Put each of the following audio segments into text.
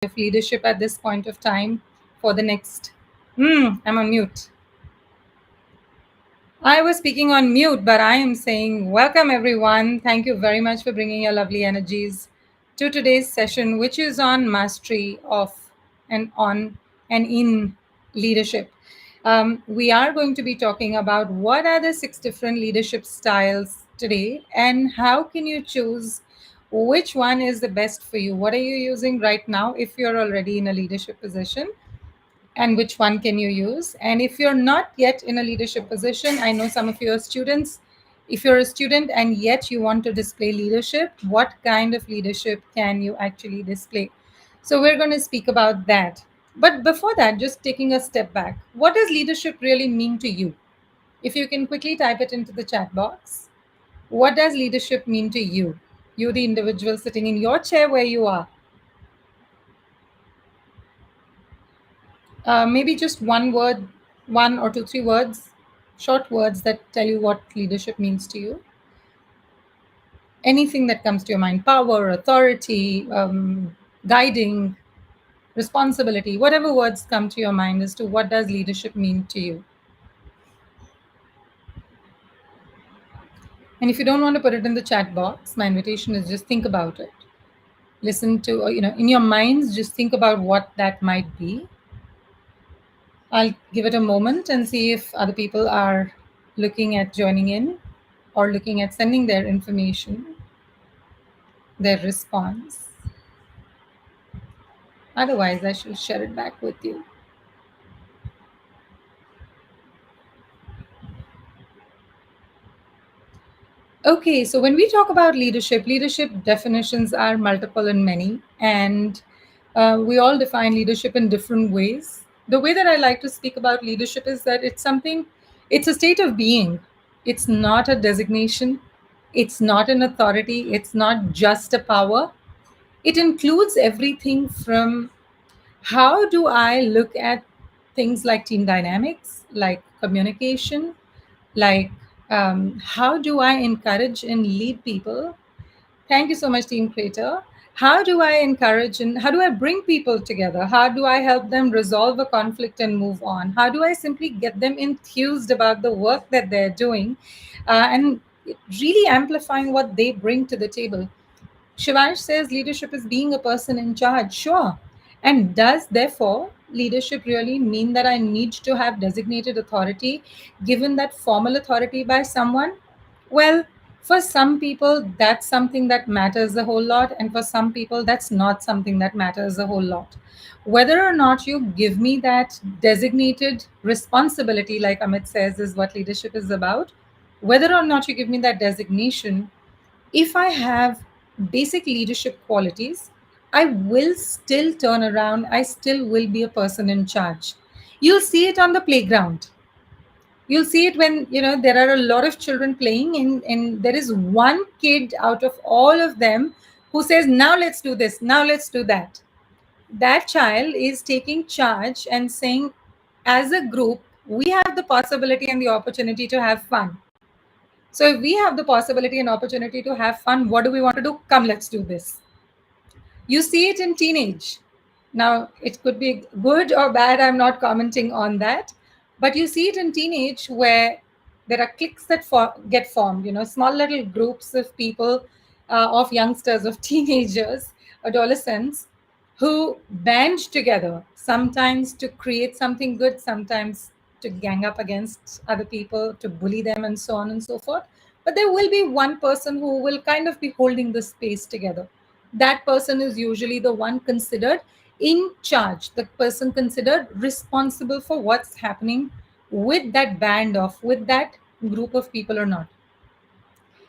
of leadership at this point of time for the next. I'm on mute. I was speaking on mute, but I am saying welcome everyone. Thank you very much for bringing your lovely energies to today's session, which is on mastery of and on and in leadership. We are going to be talking about what are the 6 different leadership styles today and how can you choose which one is the best for you. What are you using right now if you're already in a leadership position? And which one can you use? And if you're not yet in a leadership position, I know some of you are students. If you're a student and yet you want to display leadership, what kind of leadership can you actually display? So we're going to speak about that. But before that, just taking a step back, what does leadership really mean to you? If you can quickly type it into the chat box, what does leadership mean to you? You, the individual sitting in your chair where you are. Maybe just one word, 1 or 2, 3 words, short words that tell you what leadership means to you. Anything that comes to your mind: power, authority, guiding, responsibility, whatever words come to your mind as to what does leadership mean to you. And if you don't want to put it in the chat box, my invitation is just think about it. Listen to, or, in your minds, just think about what that might be. I'll give it a moment and see if other people are looking at joining in or looking at sending their information, their response. Otherwise, I shall share it back with you. Okay, so when we talk about leadership, leadership definitions are multiple and many, and we all define leadership in different ways. The way that I like to speak about leadership is that it's a state of being. It's not a designation, it's not an authority, it's not just a power. It includes everything from how do I look at things like team dynamics, like communication, like how do I encourage and lead people? Thank you so much, Team Creator. How do I encourage and how do I bring people together? How do I help them resolve a conflict and move on? How do I simply get them enthused about the work that they're doing and really amplifying what they bring to the table? Shivansh says leadership is being a person in charge. Sure. And does therefore leadership really mean that I need to have designated authority, given that formal authority by someone? Well, for some people, that's something that matters a whole lot. And for some people, that's not something that matters a whole lot. Whether or not you give me that designated responsibility, like Amit says, is what leadership is about, whether or not you give me that designation, if I have basic leadership qualities, I will still turn around. I still will be a person in charge. You'll see it on the playground. You'll see it when there are a lot of children playing, and there is one kid out of all of them who says, "Now let's do this. Now let's do that." That child is taking charge and saying, as a group, we have the possibility and the opportunity to have fun. So if we have the possibility and opportunity to have fun, what do we want to do? Come, let's do this. You see it in teenage. Now, it could be good or bad. I'm not commenting on that. But you see it in teenage where there are cliques that get formed, small little groups of people, of youngsters, of teenagers, adolescents, who band together, sometimes to create something good, sometimes to gang up against other people, to bully them, and so on and so forth. But there will be one person who will kind of be holding the space together. That person is usually the one considered in charge, the person considered responsible for what's happening with that band of, with that group of people or not.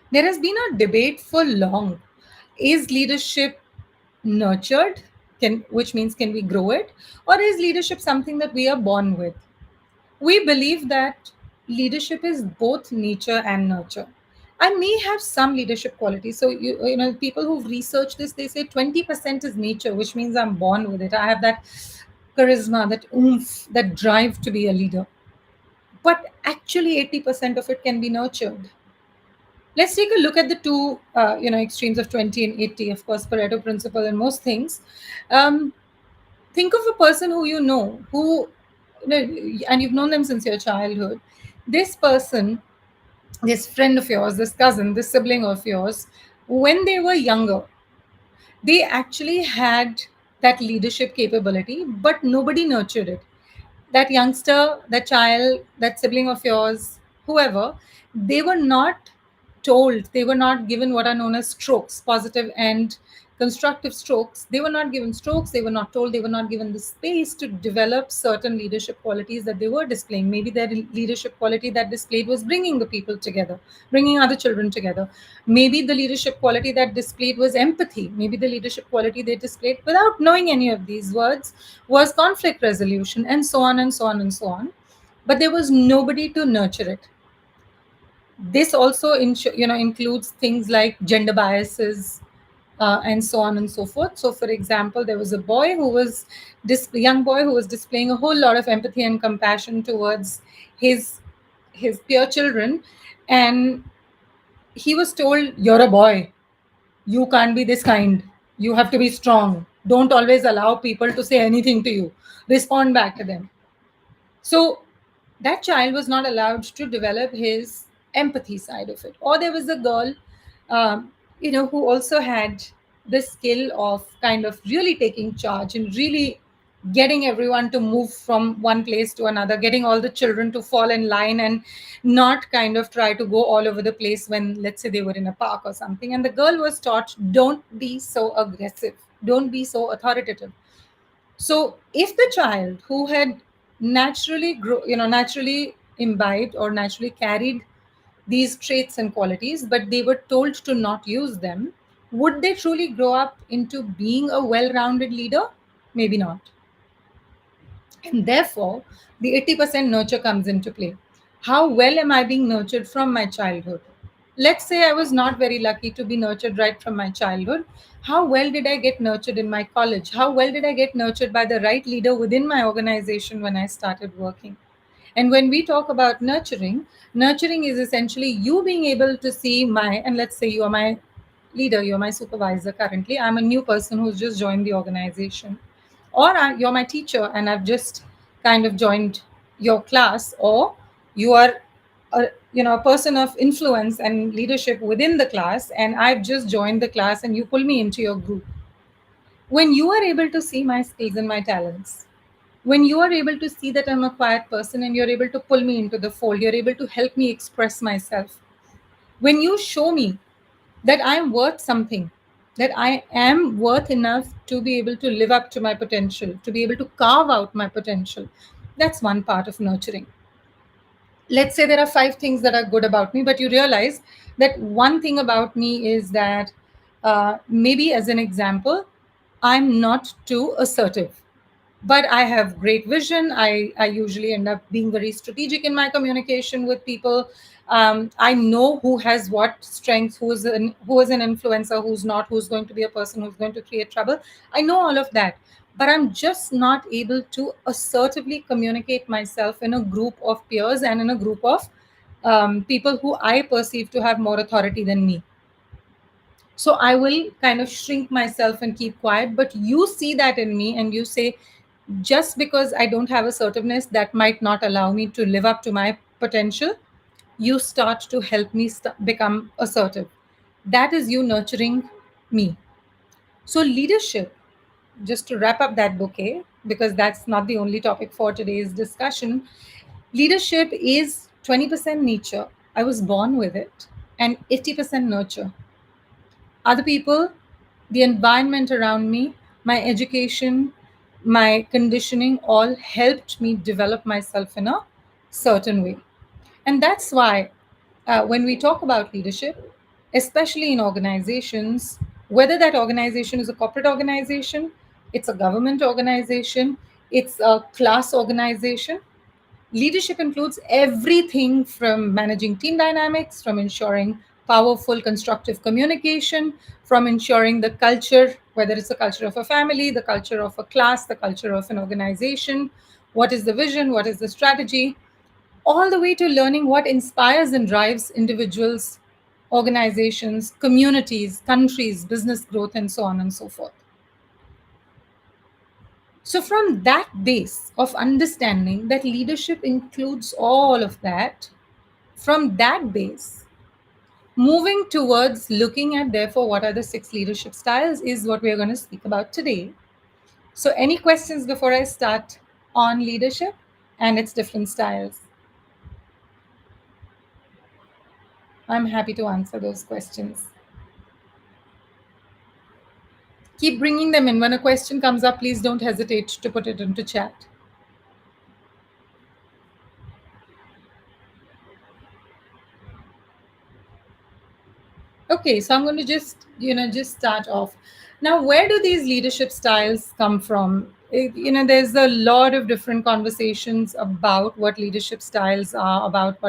There has been a debate for long. Is leadership nurtured, which means can we grow it, or is leadership something that we are born with? We believe that leadership is both nature and nurture. I may have some leadership qualities. So people who've researched this, they say 20% is nature, which means I'm born with it. I have that charisma, that oomph, that drive to be a leader. But actually 80% of it can be nurtured. Let's take a look at the two extremes of 20 and 80. Of course, Pareto principle and most things. Think of a person who you know, who, you know, and you've known them since your childhood. This person, this friend of yours, this cousin, this sibling of yours, when they were younger, they actually had that leadership capability, but nobody nurtured it. That youngster, that child, that sibling of yours, whoever, they were not told, they were not given what are known as strokes, positive and constructive strokes. They were not given strokes, they were not told, they were not given the space to develop certain leadership qualities that they were displaying. Maybe their leadership quality that displayed was bringing the people together, bringing other children together. Maybe the leadership quality that displayed was empathy. Maybe the leadership quality they displayed, without knowing any of these words, was conflict resolution, and so on and so on and so on. But there was nobody to nurture it. This also includes things like gender biases, and so on and so forth. So for example, there was a boy who was this young boy who was displaying a whole lot of empathy and compassion towards his his peer children, and he was told, "You're a boy, you can't be this kind, you have to be strong, don't always allow people to say anything to you, respond back to them." So that child was not allowed to develop his empathy side of it. Or there was a girl, who also had the skill of kind of really taking charge and really getting everyone to move from one place to another, getting all the children to fall in line and not kind of try to go all over the place when, let's say, they were in a park or something. And the girl was taught, don't be so aggressive, don't be so authoritative. So if the child who had naturally imbibed or naturally carried these traits and qualities, but they were told to not use them, would they truly grow up into being a well-rounded leader? Maybe not. And therefore, the 80% nurture comes into play. How well am I being nurtured from my childhood? Let's say I was not very lucky to be nurtured right from my childhood. How well did I get nurtured in my college? How well did I get nurtured by the right leader within my organization when I started working? And when we talk about nurturing, nurturing is essentially you being able to see and let's say you are my leader, you're my supervisor currently. I'm a new person who's just joined the organization. Or you're my teacher and I've just kind of joined your class. Or you are a person of influence and leadership within the class, and I've just joined the class and you pull me into your group. When you are able to see my skills and my talents, when you are able to see that I'm a quiet person and you're able to pull me into the fold, you're able to help me express myself. When you show me that I'm worth something, that I am worth enough to be able to live up to my potential, to be able to carve out my potential, that's one part of nurturing. Let's say there are 5 things that are good about me, but you realize that one thing about me is that, maybe as an example, I'm not too assertive, but I have great vision. I usually end up being very strategic in my communication with people. I know who has what strengths, who is an influencer, who's not, who's going to be a person who's going to create trouble. I know all of that, but I'm just not able to assertively communicate myself in a group of peers and in a group of people who I perceive to have more authority than me. So I will kind of shrink myself and keep quiet. But you see that in me and you say, just because I don't have assertiveness, that might not allow me to live up to my potential. You start to help me become assertive. That is you nurturing me. So, leadership, just to wrap up that bouquet, because that's not the only topic for today's discussion, leadership is 20% nature. I was born with it, and 80% nurture. Other people, the environment around me, my education, my conditioning all helped me develop myself in a certain way. And that's why, when we talk about leadership, especially in organizations, whether that organization is a corporate organization, it's a government organization, it's a class organization, leadership includes everything from managing team dynamics, from ensuring powerful, constructive communication, from ensuring the culture, whether it's the culture of a family, the culture of a class, the culture of an organization, what is the vision, what is the strategy, all the way to learning what inspires and drives individuals, organizations, communities, countries, business growth, and so on and so forth. So, from that base of understanding that leadership includes all of that, from that base, moving towards looking at, therefore, what are the six leadership styles is what we are going to speak about today. So, any questions before I start on leadership and its different styles? I'm happy to answer those questions. Keep bringing them in. When a question comes up, please don't hesitate to put it into chat. Okay, so I'm going to just start off. Now, where do these leadership styles come from? There's a lot of different conversations about what leadership styles are, about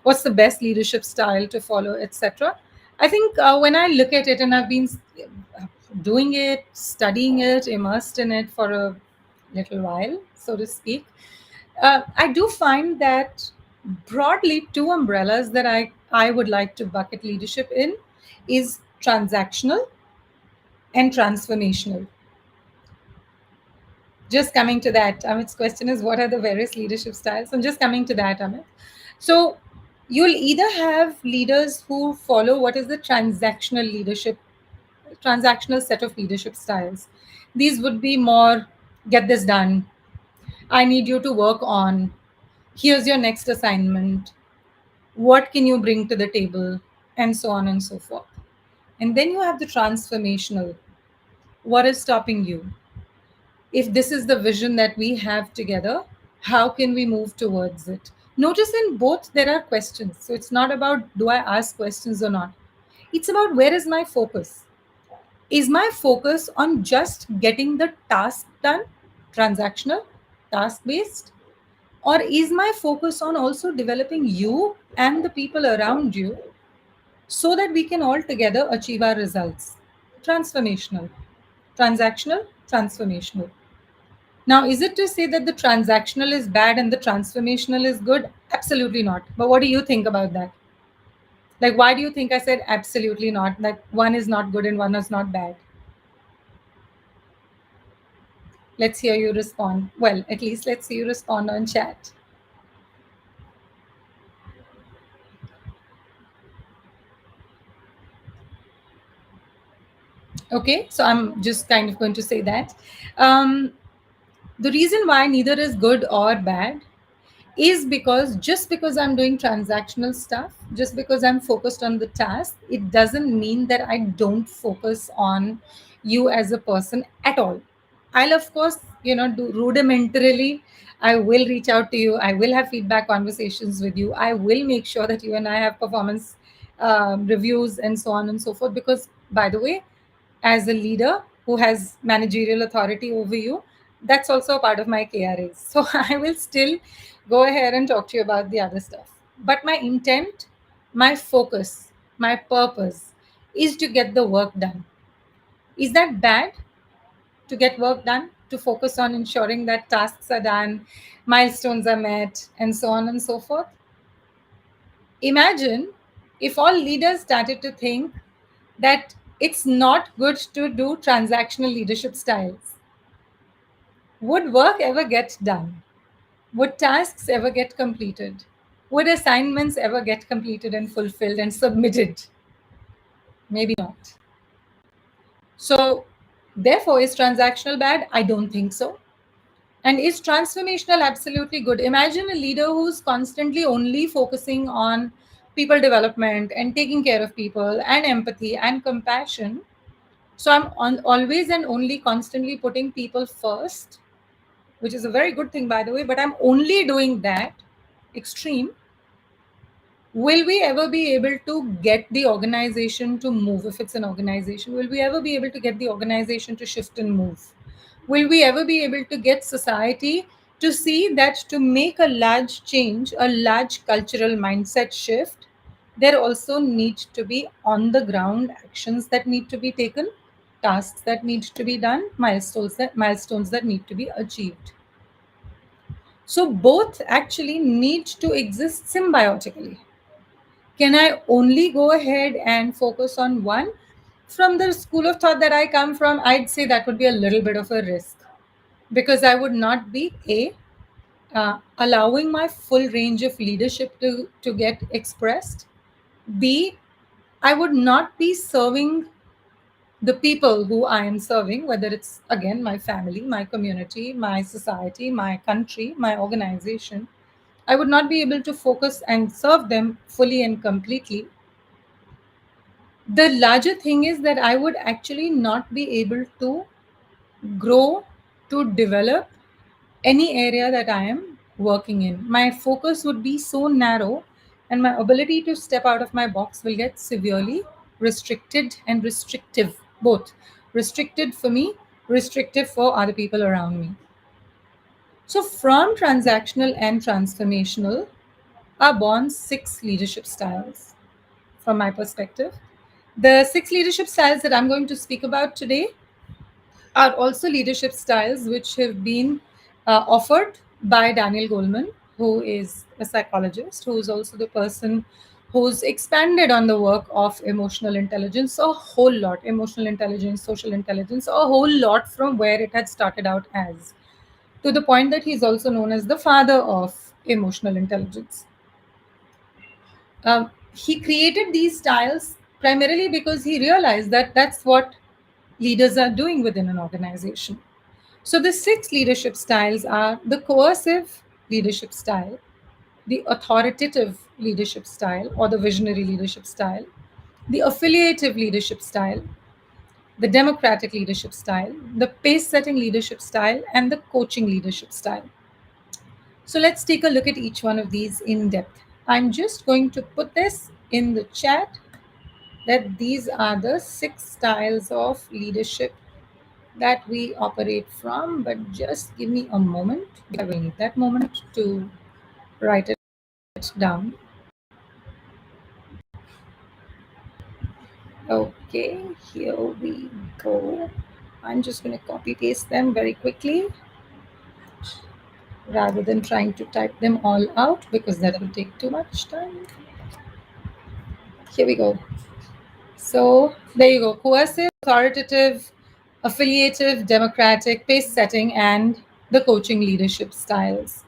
what's the best leadership style to follow, etc. I think when I look at it, and I've been doing it, studying it, immersed in it for a little while, so to speak, I do find that broadly two umbrellas that I would like to bucket leadership in is transactional and transformational. Just coming to that, Amit's question is what are the various leadership styles? I'm just coming to that, Amit. So you'll either have leaders who follow what is the transactional set of leadership styles. These would be more get this done. I need you to work on. Here's your next assignment. What can you bring to the table, and so on and so forth. And then you have the transformational. What is stopping you? If this is the vision that we have together, how can we move towards it? Notice in both there are questions. So it's not about do I ask questions or not. It's about where is my focus? Is my focus on just getting the task done, transactional, task based? Or is my focus on also developing you and the people around you so that we can all together achieve our results? Transformational, transactional, transformational. Now, is it to say that the transactional is bad and the transformational is good? Absolutely not. But what do you think about that? Like, why do you think I said absolutely not? That one is not good and one is not bad? Let's hear you respond. Well, at least let's see you respond on chat. Okay, so I'm just kind of going to say that. Um, the reason why neither is good or bad is because just because I'm doing transactional stuff, just because I'm focused on the task, it doesn't mean that I don't focus on you as a person at all. I'll, of course, do rudimentarily. I will reach out to you. I will have feedback conversations with you. I will make sure that you and I have performance reviews and so on and so forth. Because, by the way, as a leader who has managerial authority over you, that's also a part of my KRAs. So I will still go ahead and talk to you about the other stuff. But my intent, my focus, my purpose is to get the work done. Is that bad to get work done? To focus on ensuring that tasks are done, milestones are met, and so on and so forth? Imagine if all leaders started to think that it's not good to do transactional leadership styles. Would work ever get done? Would tasks ever get completed? Would assignments ever get completed and fulfilled and submitted? Maybe not. So, therefore, is transactional bad? I don't think so. And is transformational absolutely good? Imagine a leader who's constantly only focusing on people development and taking care of people and empathy and compassion. So I'm always and only constantly putting people first, which is a very good thing, by the way, but I'm only doing that extreme. Will we ever be able to get the organization to move? If it's an organization, will we ever be able to get the organization to shift and move? Will we ever be able to get society to see that to make a large change, a large cultural mindset shift, there also need to be on the ground actions that need to be taken, tasks that need to be done, milestones that need to be achieved. So both actually need to exist symbiotically. Can I only go ahead and focus on one? From the school of thought that I come from, I'd say that would be a little bit of a risk. because I would not be allowing my full range of leadership to get expressed. B, I would not be serving the people who I am serving, whether it's again my family, my community, my society, my country, my organization. I would not be able to focus and serve them fully and completely. The larger thing is that I would actually not be able to grow, to develop any area that I am working in. My focus would be so narrow, and my ability to step out of my box will get severely restricted and restrictive, both restricted for me, restrictive for other people around me. So, from transactional and transformational are born six leadership styles from my perspective. The six leadership styles that I'm going to speak about today are also leadership styles which have been offered by Daniel Goleman, who is a psychologist, who is also the person who's expanded on the work of emotional intelligence a whole lot, emotional intelligence, social intelligence, a whole lot from where it had started out as, to the point that he's also known as the father of emotional intelligence. He created these styles primarily because he realized that that's what leaders are doing within an organization. So the six leadership styles are the coercive leadership style, the authoritative leadership style or the visionary leadership style, the affiliative leadership style, the democratic leadership style, the pace setting leadership style, and the coaching leadership style. So let's take a look at each one of these in depth. I'm just going to put this in the chat that these are the six styles of leadership that we operate from, but just give me a moment. I will need that moment to write it down. Okay, here we go. I'm just going to copy paste them very quickly rather than trying to type them all out because that will take too much time. Here we go. So there you go: coercive, authoritative, affiliative, democratic, pace setting, and the coaching leadership styles.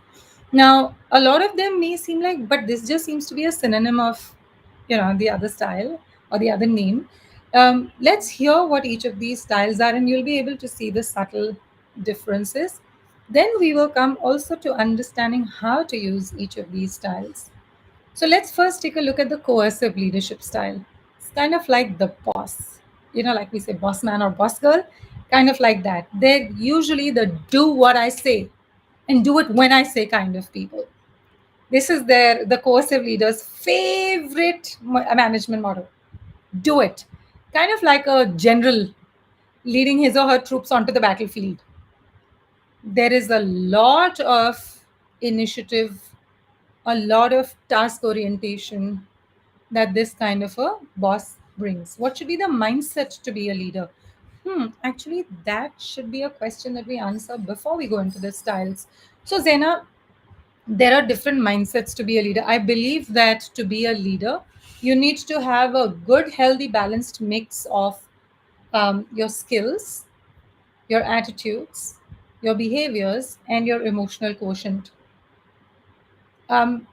Now, a lot of them may seem like, but this just seems to be a synonym of, the other style or the other name. Let's hear what each of these styles are, and you'll be able to see the subtle differences. Then we will come also to understanding how to use each of these styles. So let's first take a look at the coercive leadership style. It's kind of like the boss, like we say boss man or boss girl, kind of like that. They're usually the do what I say and do it when I say kind of people. This is the coercive leader's favorite management model. Do it. Kind of like a general leading his or her troops onto the battlefield. There is a lot of initiative, a lot of task orientation that this kind of a boss brings. What should be the mindset to be a leader? Actually, that should be a question that we answer before we go into the styles. So, Zena, there are different mindsets to be a leader. I believe that to be a leader, you need to have a good, healthy, balanced mix of your skills, your attitudes, your behaviors, and your emotional quotient.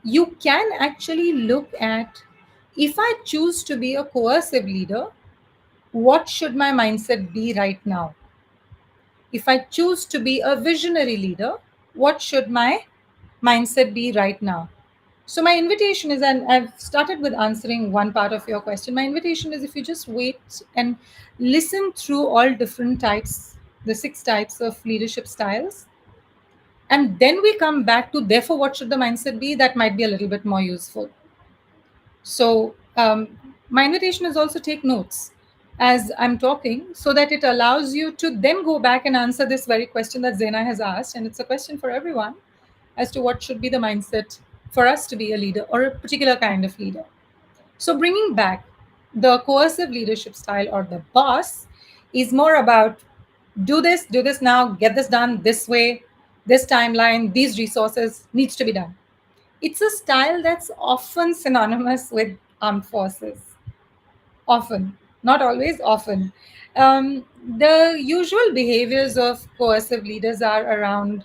You can actually look at, if I choose to be a coercive leader, what should my mindset be right now? If I choose to be a visionary leader, what should my mindset be right now? So, my invitation is, and I've started with answering one part of your question. My invitation is, if you just wait and listen through all different types, the six types of leadership styles, and then we come back to, therefore, what should the mindset be, that might be a little bit more useful. So, my invitation is also take notes as I'm talking so that it allows you to then go back and answer this very question that Zena has asked. And it's a question for everyone as to what should be the mindset for us to be a leader or a particular kind of leader. So, bringing back the coercive leadership style or the boss is more about do this now, get this done this way, this timeline, these resources needs to be done. It's a style that's often synonymous with armed forces. Often, not always, often. The usual behaviors of coercive leaders are around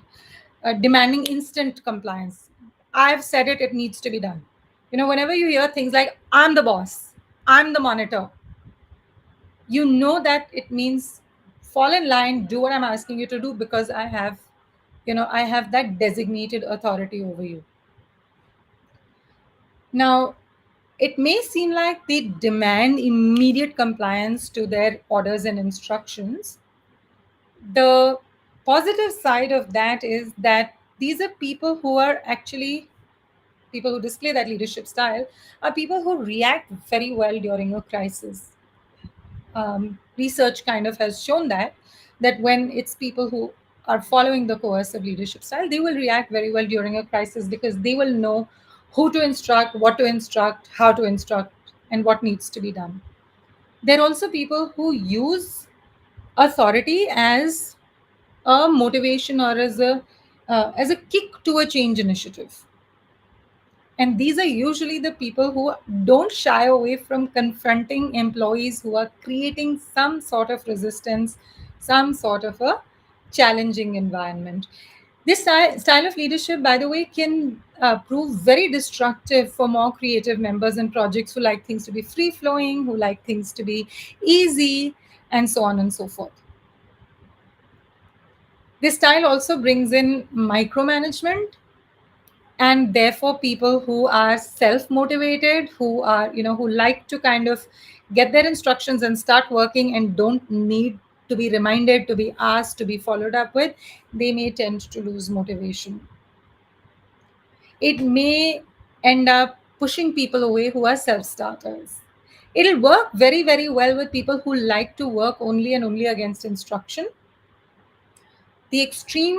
demanding instant compliance. I've said it, it needs to be done. Whenever you hear things like, I'm the boss, I'm the monitor, you know that it means fall in line, do what I'm asking you to do because I have that designated authority over you. Now, it may seem like they demand immediate compliance to their orders and instructions. The positive side of that is that these are people who are actually people who display that leadership style are people who react very well during a crisis. Research kind of has shown that when it's people who are following the coercive leadership style, they will react very well during a crisis because they will know who to instruct, what to instruct, how to instruct, and what needs to be done. There are also people who use authority as a motivation or as a kick to a change initiative. And these are usually the people who don't shy away from confronting employees who are creating some sort of resistance, some sort of a challenging environment. This style of leadership, by the way, can prove very destructive for more creative members in projects who like things to be free flowing, who like things to be easy, and so on and so forth. This style also brings in micromanagement, and therefore people who are self motivated, who like to kind of get their instructions and start working and don't need to be reminded, to be asked, to be followed up with, they may tend to lose motivation. It may end up pushing people away who are self starters. It'll work very, very well with people who like to work only and only against instruction. The extreme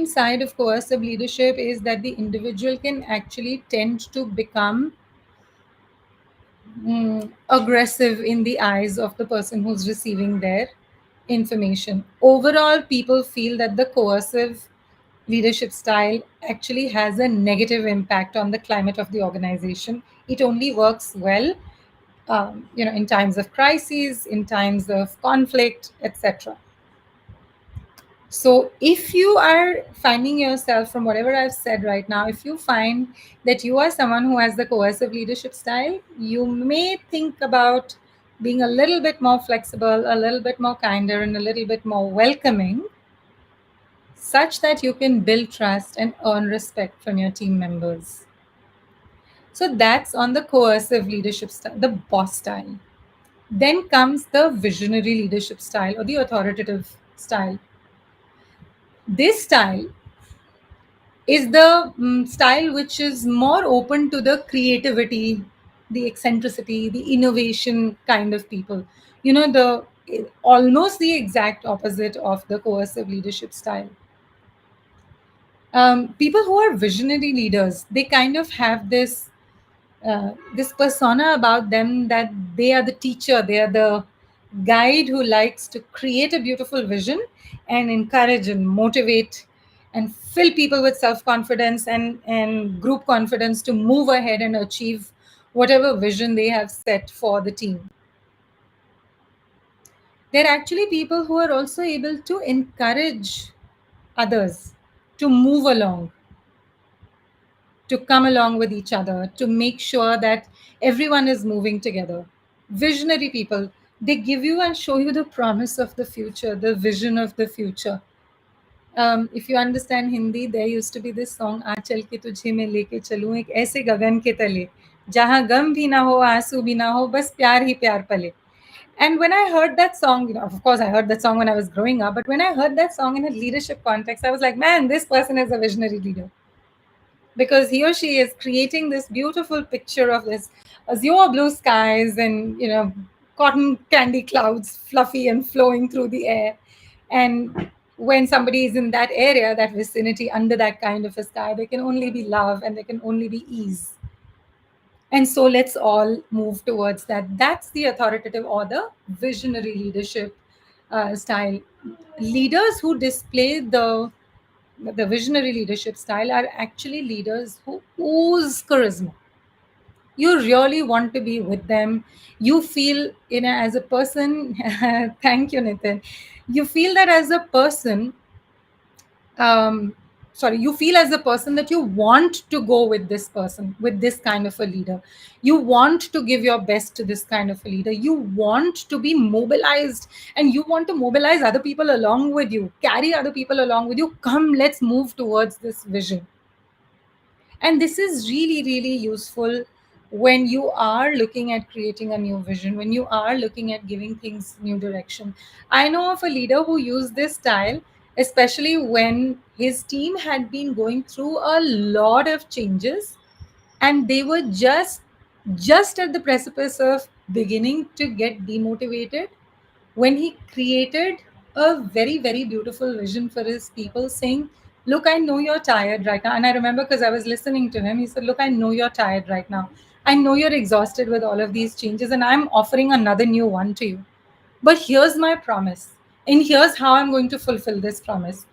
side of coercive leadership is that the individual can actually tend to become aggressive in the eyes of the person who's receiving their information. Overall, people feel that the coercive leadership style actually has a negative impact on the climate of the organization. It only works well, in times of crises, in times of conflict, etc. So, if you are finding yourself from whatever I've said right now, if you find that you are someone who has the coercive leadership style, you may think about being a little bit more flexible, a little bit more kinder, and a little bit more welcoming, such that you can build trust and earn respect from your team members. So, that's on the coercive leadership style, the boss style. Then comes the visionary leadership style or the authoritative style. This style is the style which is more open to the creativity, the eccentricity, the innovation kind of people. The almost the exact opposite of the coercive leadership style. People who are visionary leaders, they kind of have this persona about them that they are the teacher, they are the guide who likes to create a beautiful vision and encourage and motivate and fill people with self confidence and group confidence to move ahead and achieve whatever vision they have set for the team. They're actually people who are also able to encourage others to move along, to come along with each other, to make sure that everyone is moving together. Visionary people, they give you and show you the promise of the future, the vision of the future. If you understand Hindi, there used to be this song, "आंचल के तुझे मैं लेके चलूं एक ऐसे गगन के तले, जहाँ गम भी ना हो, आंसू भी ना हो, बस प्यार ही प्यार पले." And when I heard that song, of course, I heard that song when I was growing up, but when I heard that song in a leadership context, I was like, man, this person is a visionary leader because he or she is creating this beautiful picture of this azure blue skies and cotton candy clouds fluffy and flowing through the air. And when somebody is in that area, that vicinity, under that kind of a sky, there can only be love and there can only be ease. And so let's all move towards that. That's the authoritative or the visionary leadership style. Leaders who display the visionary leadership style are actually leaders who ooze charisma. You really want to be with them. You feel, as a person, thank you, Nitin. You feel that as a person, um, you feel as a person that you want to go with this person, with this kind of a leader. You want to give your best to this kind of a leader. You want to be mobilized, and you want to mobilize other people along with you, carry other people along with you. Come, let's move towards this vision. And this is really, really useful when you are looking at creating a new vision, when you are looking at giving things new direction. I know of a leader who used this style, especially when his team had been going through a lot of changes, and they were just at the precipice of beginning to get demotivated, when he created a very, very beautiful vision for his people, saying, look, I know you're tired right now. And I remember, because I was listening to him, he said, look, I know you're tired right now. I know you're exhausted with all of these changes, and I'm offering another new one to you. But here's my promise, and here's how I'm going to fulfill this promise.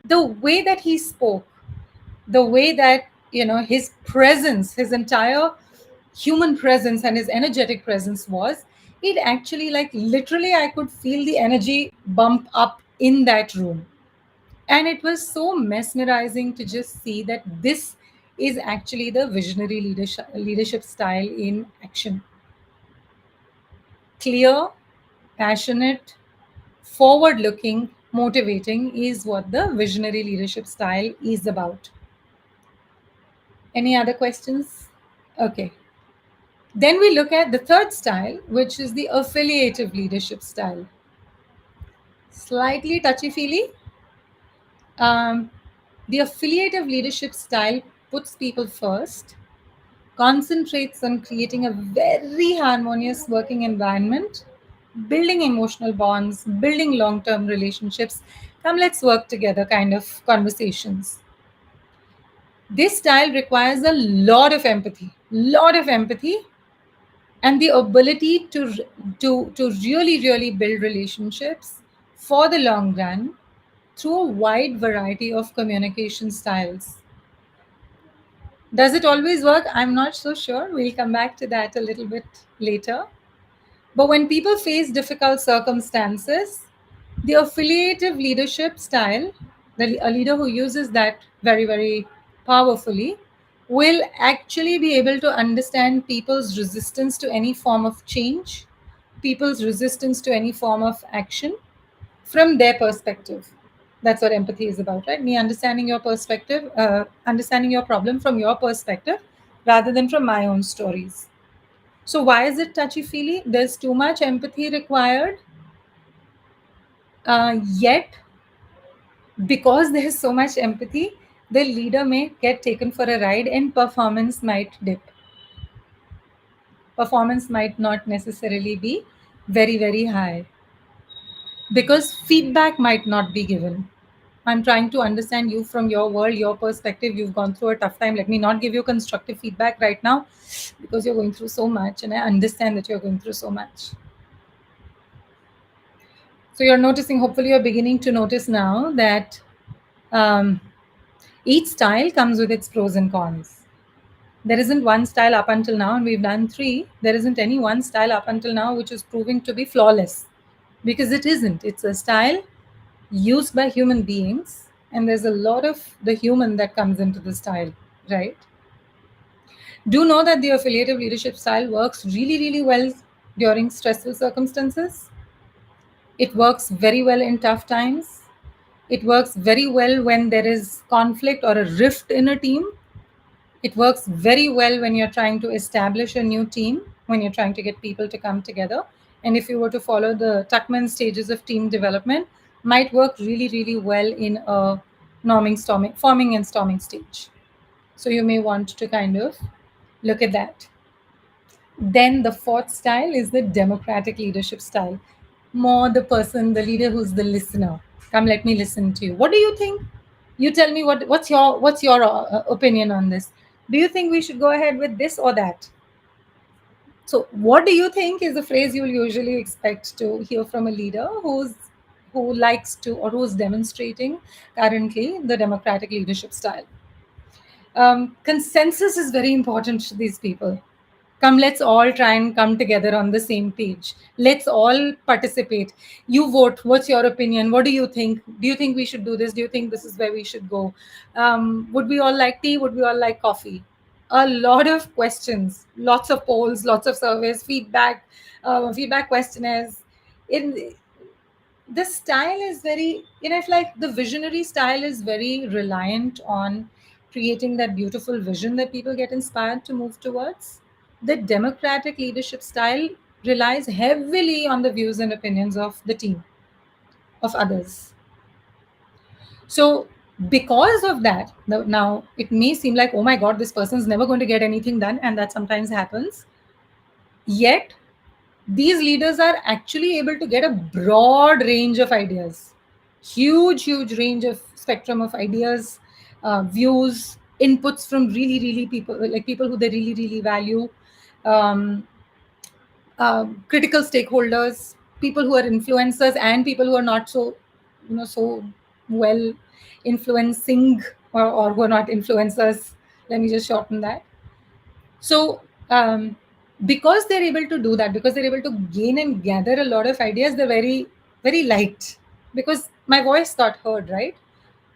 The way that he spoke, the way that, his presence, his entire human presence and his energetic presence was, it actually, like, literally, I could feel the energy bump up in that room. And it was so mesmerizing to just see that this is actually the visionary leadership style in action. Clear, passionate, forward looking, motivating is what the visionary leadership style is about. Any other questions? Okay. Then we look at the third style, which is the affiliative leadership style. Slightly touchy feely. Um, the affiliative leadership style puts people first, concentrates on creating a very harmonious working environment, building emotional bonds, building long term relationships. Come, let's work together kind of conversations. This style requires a lot of empathy, and the ability to really, really build relationships for the long run through a wide variety of communication styles. Does it always work? I'm not so sure. We'll come back to that a little bit later. But when people face difficult circumstances, the affiliative leadership style, a leader who uses that very, very powerfully, will actually be able to understand people's resistance to any form of change, people's resistance to any form of action from their perspective. That's what empathy is about, right? Me understanding your perspective, understanding your problem from your perspective rather than from my own stories. So, why is it touchy feely? There's too much empathy required, yet, because there's so much empathy, the leader may get taken for a ride and performance might dip. Performance might not necessarily be very, very high because feedback might not be given. I'm trying to understand you from your world, your perspective. You've gone through a tough time. Let me not give you constructive feedback right now because you're going through so much, and I understand that you're going through so much. So you're noticing, hopefully, you're beginning to notice now that um, each style comes with its pros and cons. There isn't one style up until now, and we've done three. There isn't any one style up until now which is proving to be flawless because it isn't. It's a style used by human beings, and there's a lot of the human that comes into the style, right? Do know that the affiliative leadership style works really, really well during stressful circumstances. It works very well in tough times. It works very well when there is conflict or a rift in a team. It works very well when you're trying to establish a new team, when you're trying to get people to come together. And if you were to follow the Tuckman stages of team development, might work really, really well in a forming and storming stage. So you may want to kind of look at that. Then the fourth style is the democratic leadership style. More the person, the leader who's the listener. Come, let me listen to you. What do you think? You tell me what's your opinion on this. Do you think we should go ahead with this or that? So, what do you think is the phrase you'll usually expect to hear from a leader who likes to or who's demonstrating currently the democratic leadership style? Consensus is very important to these people. Come, let's all try and come together on the same page. Let's all participate. You vote. What's your opinion? What do you think? Do you think we should do this? Do you think this is where we should go? Would we all like tea? Would we all like coffee? A lot of questions, lots of polls, lots of surveys, feedback questionnaires. In the style is very, it's like the visionary style is very reliant on creating that beautiful vision that people get inspired to move towards. The democratic leadership style relies heavily on the views and opinions of the team, of others. So because of that, now it may seem like, oh my god, this person's never going to get anything done, and that sometimes happens. Yet these leaders are actually able to get a broad range of ideas, huge range of spectrum of ideas, views, inputs from really people, like people who they really value, um, critical stakeholders, people who are influencers and people who are not so, so well influencing, or who are not influencers. Let me just shorten that. So, because they're able to do that, because they're able to gain and gather a lot of ideas, they're very liked, because my voice got heard, right?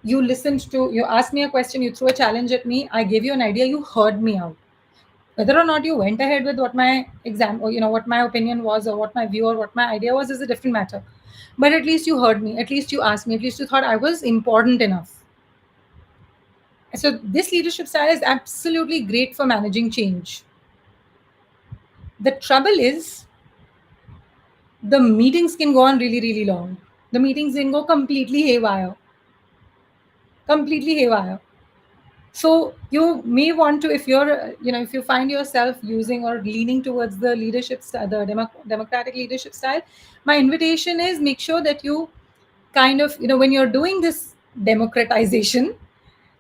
You listened to, you asked me a question, you threw a challenge at me, I gave you an idea, you heard me out. Whether or not you went ahead with what my exam, or what my opinion was, or what my view, or what my idea was, is a different matter. But at least you heard me, at least you asked me, at least you thought I was important enough. So this leadership style is absolutely great for managing change. The trouble is, the meetings can go on really long. The meetings can go completely haywire. Completely haywire. So you may want to, if you're, if you find yourself using or leaning towards the leadership style, the democratic leadership style, my invitation is, make sure that you kind of, when you're doing this democratization,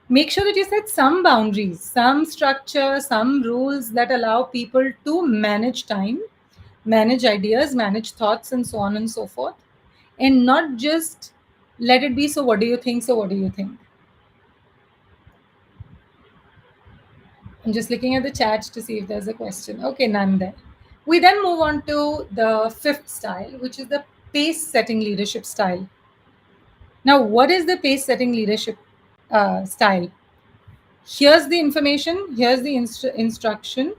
make sure that you set some boundaries, some structure, some rules that allow people to manage time, manage ideas, manage thoughts, and so on and so forth, and not just let it be, so what do you think? So, what do you think? I'm just looking at the chat to see if there's a question. Okay, none there. We then move on to the fifth style, which is the pace setting leadership style. Now, what is the pace setting leadership style? Here's the information, here's the instruction.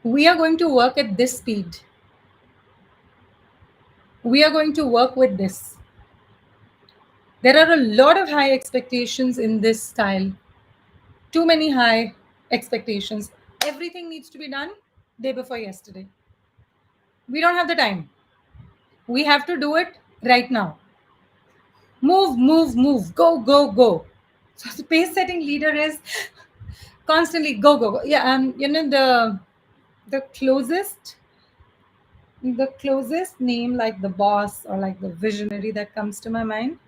We are going to work at this speed. We are going to work with this. There are a lot of high expectations in this style. Too many high expectations. Everything needs to be done day before yesterday. We don't have the time. We have to do it right now. Move. Go. So the pace setting leader is constantly go. Yeah, the closest name, like the boss or like the visionary, that comes to my mind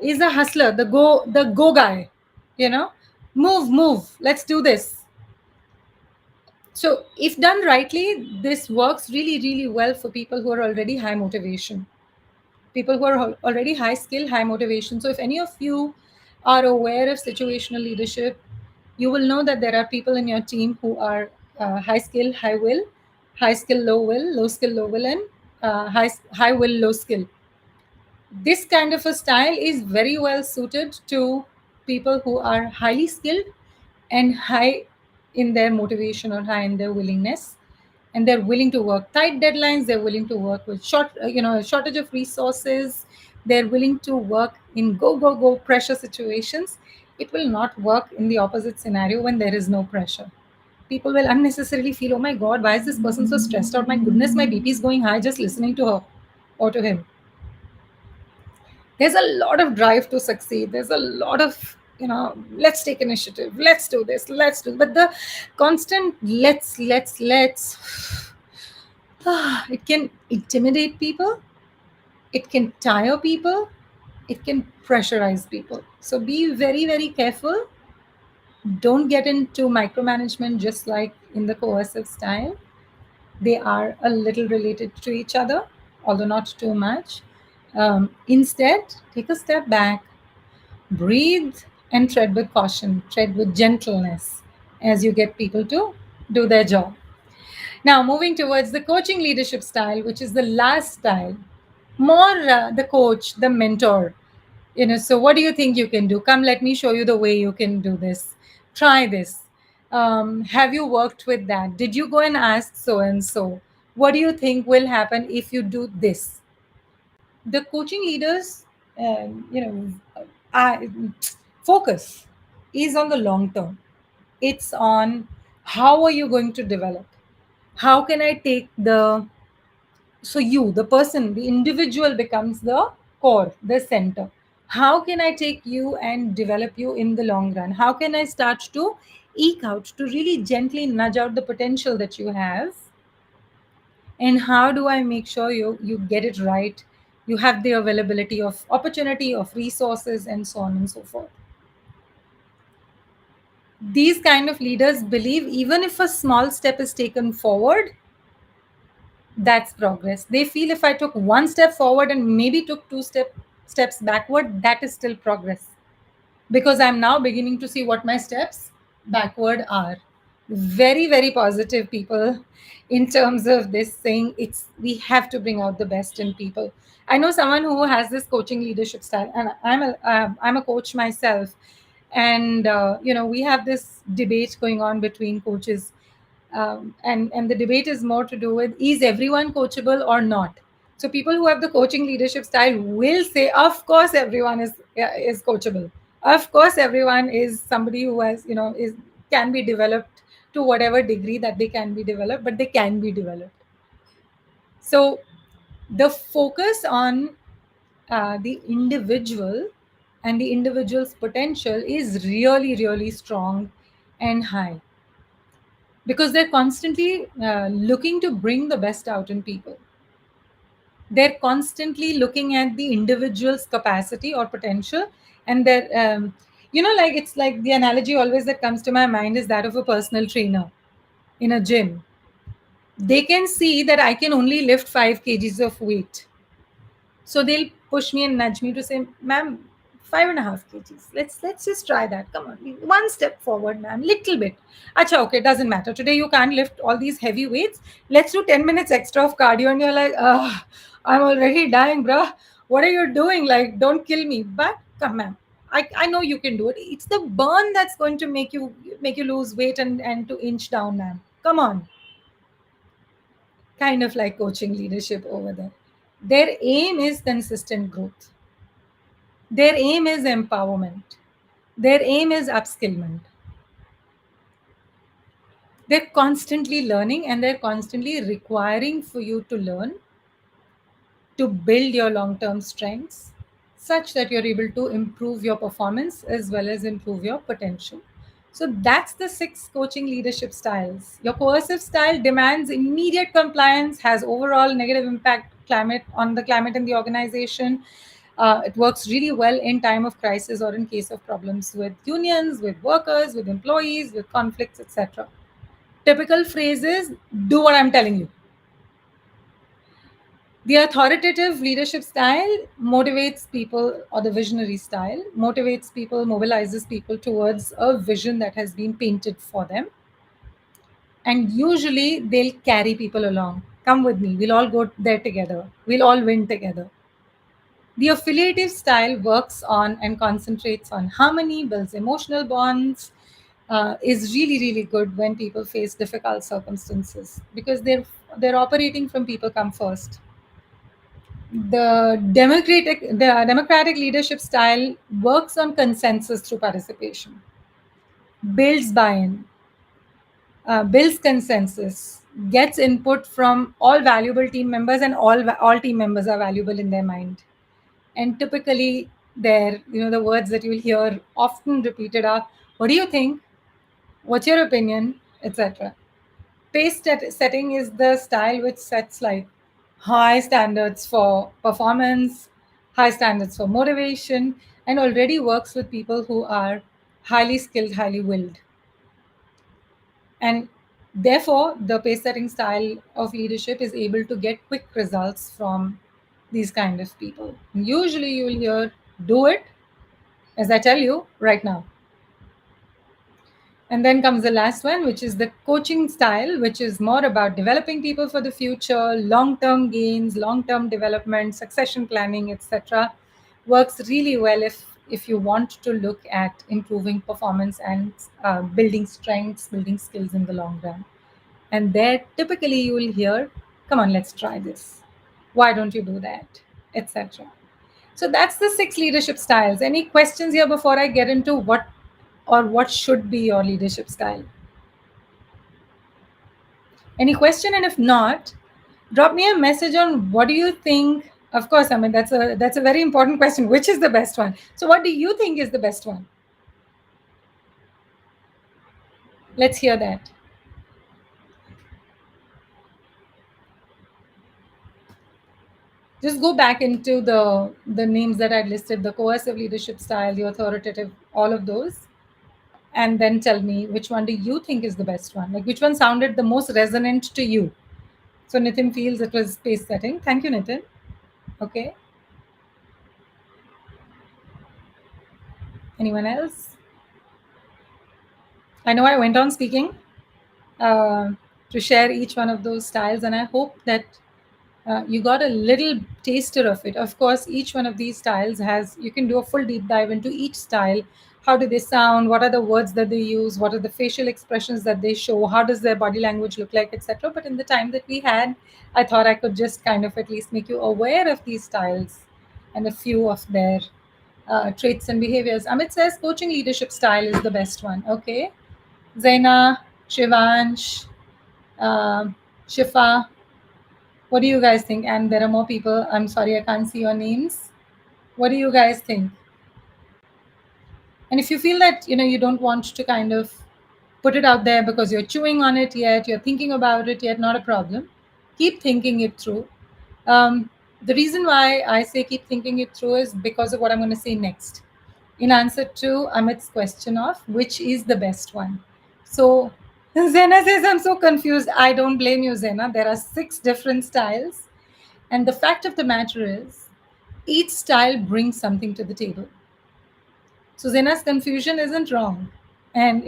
is a hustler, the go guy. Move. Let's do this. So if done rightly, this works really well for people who are already high motivation, people who are already high skill, high motivation. So if any of you are aware of situational leadership, you will know that there are people in your team who are high skill, high will, high skill, low skill, low will, and high will, low skill. This kind of a style is very well suited to people who are highly skilled and high in their motivation, or high in their willingness, and they're willing to work tight deadlines, they're willing to work with shortage of resources, they're willing to work in go pressure situations. It will not work in the opposite scenario, when there is no pressure. People will unnecessarily feel, oh my god, why is this person so stressed out? My goodness, my BP is going high just listening to her or to him. There's a lot of drive to succeed, there's a lot of, let's take initiative, let's do this, let's do, but the constant let's it can intimidate people, it can tire people, it can pressurize people. So be very careful. Don't get into micromanagement, just like in the coercive style. They are a little related to each other, although not too much. Instead, take a step back, breathe, and tread with caution, tread with gentleness as you get people to do their job. Now, moving towards the coaching leadership style, which is the last style, more the coach, the mentor. So what do you think you can do? Come, let me show you the way you can do this. Try this. Have you worked with that? Did you go and ask so and so? What do you think will happen if you do this? The coaching leaders, I, focus is on the long term. It's on how are you going to develop? How can I take the so you, the person, the individual becomes the core, the center. How can I take you and develop you in the long run? How can I start to eke out, to really gently nudge out the potential that you have? And how do I make sure you get it right? You have the availability of opportunity, of resources, and so on and so forth. These kind of leaders believe even if a small step is taken forward, that's progress. They feel if I took one step forward and maybe took steps backward, that is still progress, because I'm now beginning to see what my steps backward are. Very, very positive people in terms of this, saying it's we have to bring out the best in people. I know someone who has this coaching leadership style, and I'm a coach myself, and we have this debate going on between coaches, and the debate is more to do with, is everyone coachable or not? So people who have the coaching leadership style will say, of course everyone is coachable, of course everyone is somebody who has is can be developed to whatever degree that they can be developed, but they can be developed. So the focus on the individual and the individual's potential is really, really strong and high, because they're constantly looking to bring the best out in people. They're constantly looking at the individual's capacity or potential, and they're like, it's like the analogy always that comes to my mind is that of a personal trainer in a gym. They can see that I can only lift 5 kgs of weight, so they'll push me and nudge me to say, ma'am, 5.5 kgs. Let's just try that. Come on, one step forward, ma'am, little bit. Acha, okay, doesn't matter. Today you can't lift all these heavy weights. Let's do 10 minutes extra of cardio. And you're like, I'm already dying, bruh. What are you doing? Like, don't kill me. But come, ma'am. I know you can do it. It's the burn that's going to make you lose weight and to inch down, ma'am. Come on. Kind of like coaching leadership over there. Their aim is consistent growth. Their aim is empowerment. Their aim is upskillment. They're constantly learning and they're constantly requiring for you to learn, to build your long term strengths such that you're able to improve your performance as well as improve your potential. So that's the 6 coaching leadership styles. Your coercive style demands immediate compliance, has overall negative impact climate on the climate in the organization. It works really well in time of crisis or in case of problems with unions, with workers, with employees, with conflicts, etc. Typical phrases: do what I'm telling you. The authoritative leadership style motivates people, or the visionary style motivates people, mobilizes people towards a vision that has been painted for them. And usually they'll carry people along. Come with me, we'll all go there together, we'll all win together. The affiliative style works on and concentrates on harmony, builds emotional bonds, is really, really good when people face difficult circumstances, because they're operating from people come first. The democratic leadership style works on consensus through participation, builds buy-in, builds consensus, gets input from all valuable team members, and all team members are valuable in their mind. And typically, the words that you'll hear often repeated are, "What do you think? What's your opinion?" etc. Setting is the style which sets like high standards for performance, high standards for motivation, and already works with people who are highly skilled, highly willed. And therefore, the pace setting style of leadership is able to get quick results from these kind of people. Usually, you will hear, do it, as I tell you right now. And then comes the last one, which is the coaching style, which is more about developing people for the future, long term gains, long term development, succession planning, etc. Works really well if you want to look at improving performance and building strengths, building skills in the long run. And there, typically, you will hear, come on, let's try this. Why don't you do that? Etc. So that's the six leadership styles. Any questions here before I get into what should be your leadership style? Any question? And if not, drop me a message on what do you think. Of course, I mean that's a very important question. Which is the best one? So what do you think is the best one? Let's hear that. Just go back into the names that I listed, the coercive leadership style, the authoritative, all of those, and then tell me which one do you think is the best one? Like which one sounded the most resonant to you? So Nitin feels it was pace setting. Thank you, Nitin. Okay. Anyone else? I know I went on speaking uh, to share each one of those styles, and I hope that you got a little taster of it. Of course, each one of these styles has, you can do a full deep dive into each style. How do they sound? What are the words that they use? What are the facial expressions that they show? How does their body language look like, etc. But in the time that we had, I thought I could just kind of at least make you aware of these styles and a few of their traits and behaviors. Amit says coaching leadership style is the best one. Okay. Zaina, Shivansh, Shifa, what do you guys think? And there are more people. I'm sorry, I can't see your names. What do you guys think? And if you feel that you don't want to kind of put it out there because you're chewing on it yet, you're thinking about it yet, not a problem. Keep thinking it through. The reason why I say keep thinking it through is because of what I'm going to say next. In answer to Amit's question of which is the best one. So Zena says, I'm so confused. I don't blame you, Zena. There are six different styles. And the fact of the matter is, each style brings something to the table. So Zena's confusion isn't wrong. And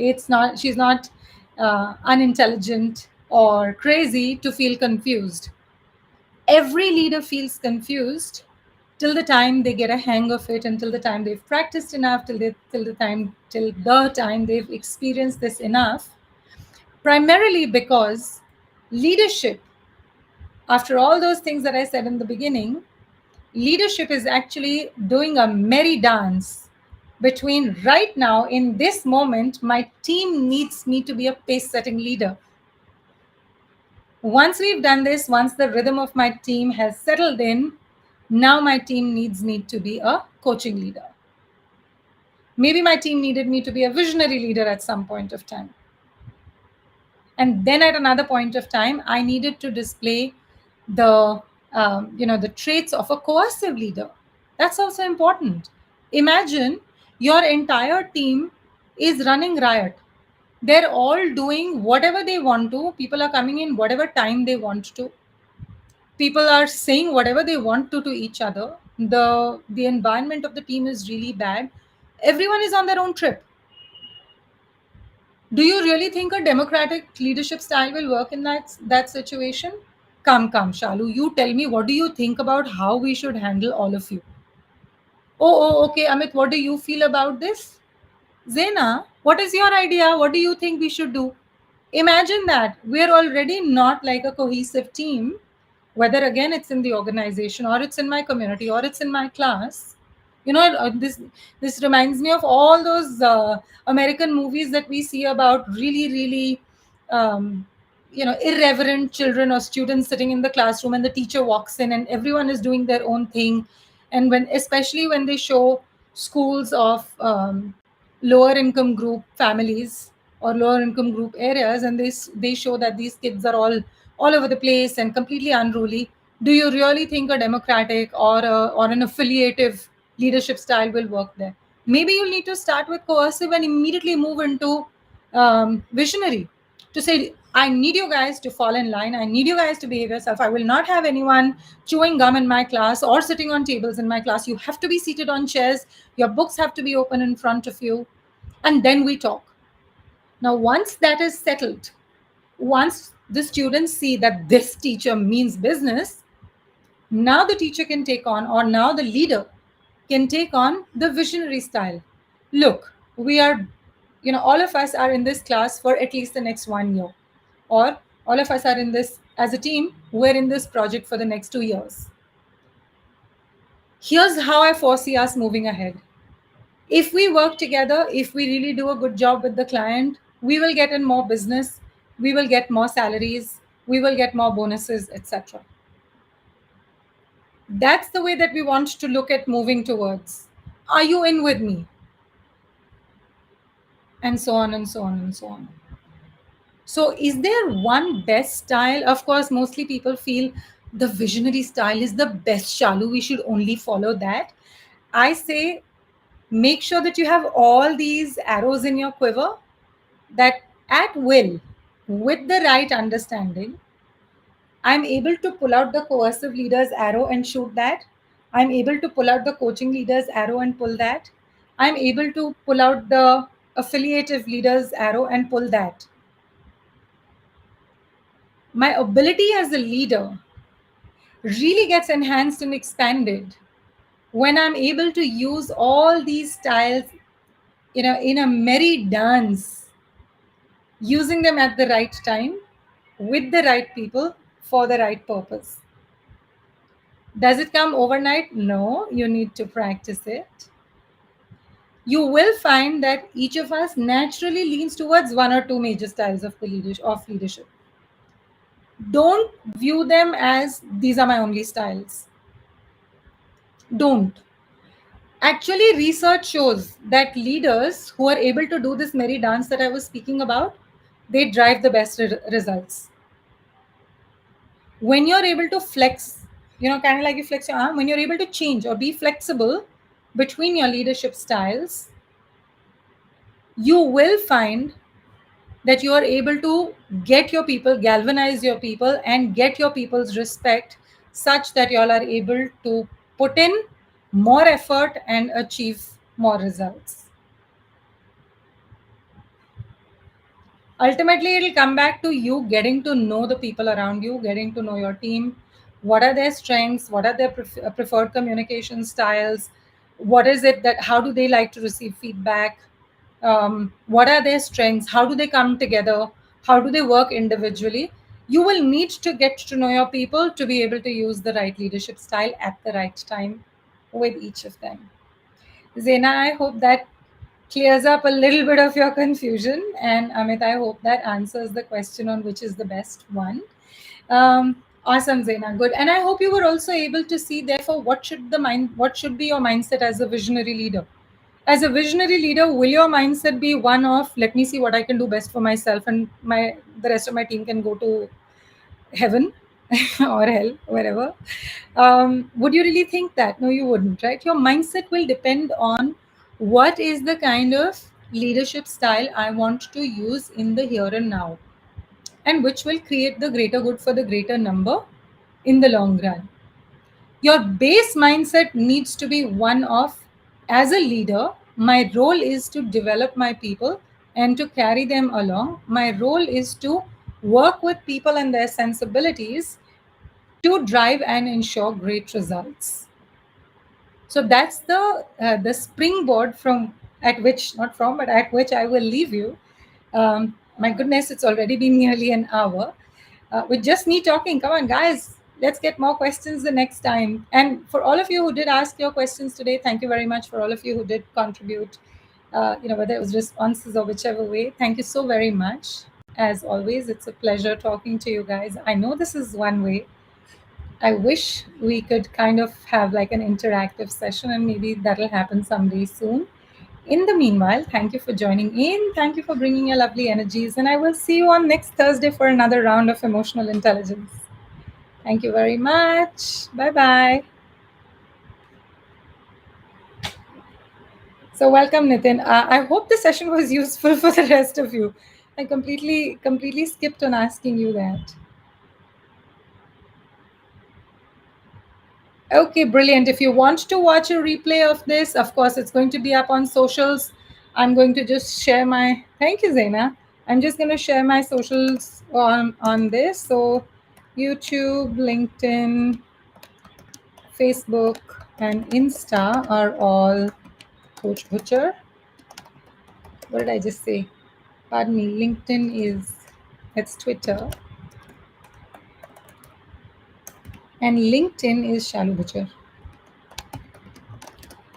she's not unintelligent or crazy to feel confused. Every leader feels confused till the time they get a hang of it, until the time they've practiced enough, till the time they've experienced this enough. Primarily because leadership, after all those things that I said in the beginning, leadership is actually doing a merry dance between right now, in this moment, my team needs me to be a pace setting leader. Once we've done this, once the rhythm of my team has settled in, now my team needs me to be a coaching leader. Maybe my team needed me to be a visionary leader at some point of time. And then at another point of time, I needed to display the traits of a coercive leader. That's also important. Imagine your entire team is running riot. They're all doing whatever they want to. People are coming in whatever time they want to. People are saying whatever they want to each other. The environment of the team is really bad. Everyone is on their own trip. Do you really think a democratic leadership style will work in that situation? Come, Shalu. You tell me, what do you think about how we should handle all of you? Okay, Amit, what do you feel about this? Zena, what is your idea? What do you think we should do? Imagine that we're already not like a cohesive team, whether again it's in the organization or it's in my community or it's in my class. This reminds me of all those American movies that we see about really um, irreverent children or students sitting in the classroom, and the teacher walks in and everyone is doing their own thing. And especially when they show schools of lower income group families or lower income group areas, and they show that these kids are all over the place and completely unruly. Do you really think a democratic or an affiliative leadership style will work there? Maybe you'll need to start with coercive and immediately move into visionary, to say, I need you guys to fall in line. I need you guys to behave yourself. I will not have anyone chewing gum in my class or sitting on tables in my class. You have to be seated on chairs. Your books have to be open in front of you. And then we talk. Now, once that is settled, once the students see that this teacher means business, now the teacher can take on, or now the leader can take on the visionary style. Look, we are, all of us are in this class for at least the next 1 year, or all of us are in this as a team, we're in this project for the next 2 years. Here's how I foresee us moving ahead. If we work together, if we really do a good job with the client, we will get in more business, we will get more salaries, we will get more bonuses, etc. That's the way that we want to look at moving towards. Are you in with me? And so on and so on and so on. So, is there one best style? Of course, mostly people feel the visionary style is the best, Shalu. We should only follow that. I say, make sure that you have all these arrows in your quiver, that at will, with the right understanding, I'm able to pull out the coercive leader's arrow and shoot that. I'm able to pull out the coaching leader's arrow and pull that. I'm able to pull out the affiliative leader's arrow and pull that. My ability as a leader really gets enhanced and expanded when I'm able to use all these styles, in a merry dance, using them at the right time, with the right people, for the right purpose. Does it come overnight? No, you need to practice it. You will find that each of us naturally leans towards one or two major styles of leadership. Don't view them as these are my only styles. Don't. Actually, research shows that leaders who are able to do this merry dance that I was speaking about, they drive the best results. When you're able to flex, kind of like you flex your arm, when you're able to change or be flexible between your leadership styles, you will find that you are able to get your people, galvanize your people, and get your people's respect such that you all are able to put in more effort and achieve more results. Ultimately, it'll come back to you getting to know the people around you, getting to know your team. What are their strengths? What are their preferred communication styles? What is it that, how do they like to receive feedback? What are their strengths? How do they come together? How do they work individually? You will need to get to know your people to be able to use the right leadership style at the right time with each of them. Zena, I hope that clears up a little bit of your confusion. And Amit, I hope that answers the question on which is the best one. Awesome, Zena. Good. And I hope you were also able to see, therefore, what should be your mindset as a visionary leader. As a visionary leader, will your mindset be one of, let me see what I can do best for myself, and the rest of my team can go to heaven or hell, wherever? Would you really think that? No, you wouldn't, right? Your mindset will depend on what is the kind of leadership style I want to use in the here and now, and which will create the greater good for the greater number in the long run. Your base mindset needs to be one of, as a leader, my role is to develop my people and to carry them along. My role is to work with people and their sensibilities to drive and ensure great results. So that's the springboard from, at which, not from, but at which I will leave you. My goodness, it's already been nearly an hour. With just me talking, come on, guys, let's get more questions the next time. And for all of you who did ask your questions today, thank you very much. For all of you who did contribute, whether it was responses or whichever way, thank you so very much. As always, it's a pleasure talking to you guys. I know this is one way. I wish we could kind of have like an interactive session, and maybe that'll happen someday soon. In the meanwhile, thank you for joining in. Thank you for bringing your lovely energies. And I will see you on next Thursday for another round of emotional intelligence. Thank you very much. Bye bye. So, welcome, Nitin. I hope the session was useful for the rest of you. I completely skipped on asking you that. Okay, brilliant. If you want to watch a replay of this, of course, it's going to be up on socials. I'm going to just share my. Thank you, Zaina. I'm just going to share my socials on this. So, YouTube, LinkedIn, Facebook, and Insta are all Coach Butcher. What did I just say? Pardon me. LinkedIn is it's Twitter, and LinkedIn is Shalu Butcher.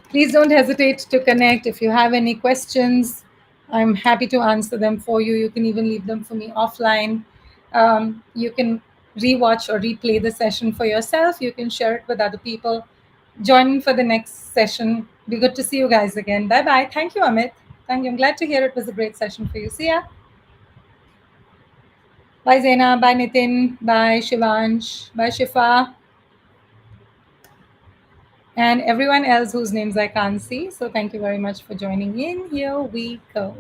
Please don't hesitate to connect. If you have any questions, I'm happy to answer them for you. You can even leave them for me offline. You can rewatch or replay the session for yourself. You can share it with other people. Join in for the next session. Be good to see you guys again. Bye bye. Thank you, Amit. Thank you. I'm glad to hear it was a great session for you. See ya. Bye, Zaina. Bye, Nitin. Bye, Shivansh. Bye, Shifa. And everyone else whose names I can't see. So thank you very much for joining in. Here we go.